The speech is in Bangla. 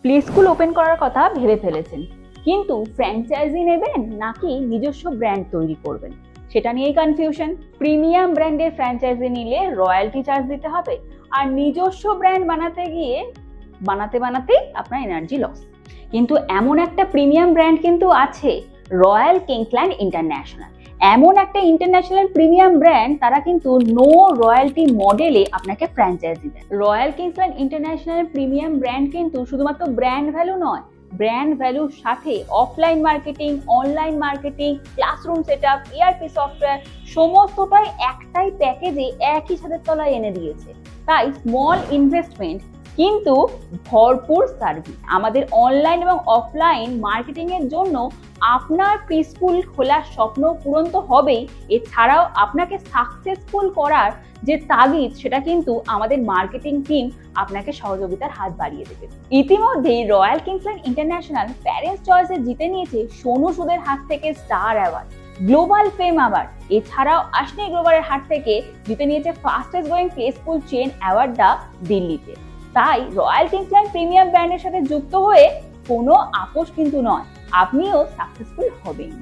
প্লে স্কুল ওপেন করার কথা ভেবে ফেলেছেন, কিন্তু ফ্র্যাঞ্চাইজি নেবেন নাকি নিজস্ব ব্র্যান্ড তৈরি করবেন সেটা নিয়েই কনফিউশন। প্রিমিয়াম ব্র্যান্ডের ফ্র্যাঞ্চাইজি নিলে রয়্যালটি চার্জ দিতে হবে, আর নিজস্ব ব্র্যান্ড বানাতে গিয়ে বানাতেই আপনার এনার্জি লস। কিন্তু এমন একটা প্রিমিয়াম ব্র্যান্ড কিন্তু আছে, রয়্যাল কিংসল্যান্ড ইন্টারন্যাশনাল। এমন একটা ইন্টারন্যাশনাল প্রিমিয়াম ব্র্যান্ড, তারা কিন্তু নো রয়্যালটি মডেলে আপনাকে ফ্র্যাঞ্চাইজি দেয়। Royal Kingsland international premium brand কিন্তু শুধুমাত্র ব্র্যান্ড ভ্যালু নয়, ব্র্যান্ড ভ্যালুর সাথে offline marketing, online marketing, classroom setup, ERP software সমস্তটাই একটাই প্যাকেজে একই ছাদের তলায় এনে দিয়েছে। তাই স্মল ইনভেস্টমেন্ট কিন্তু ভরপুর সার্ভিস। আমাদের অনলাইন এবং অফলাইন মার্কেটিং এর জন্য আপনার প্রি স্কুল খোলার স্বপ্ন পূরণ তো হবেই, এছাড়াও আপনাকে সাকসেসফুল করার যে তাগিদ, সেটা কিন্তু আমাদের মার্কেটিং টিম আপনাকে সহযোগিতার হাত বাড়িয়ে দেবে। ইতিমধ্যেই রয়্যাল কিংসল্যান্ড ইন্টারন্যাশনাল প্যারেন্টস চয়েসে জিতে নিয়েছে সোনু সুদের হাত থেকে star award, global fame award. এছাড়াও আশনি গ্লোবালের হাত থেকে জিতে নিয়েছে fastest growing play school chain অ্যাওয়ার্ডটা দিল্লিতে। তাই রয়্যাল কিংসল্যান্ড প্রিমিয়াম ব্র্যান্ডের সাথে যুক্ত হয়ে কোনো আপোষ কিন্তু নয়, আপনিও সাকসেসফুল হবেন।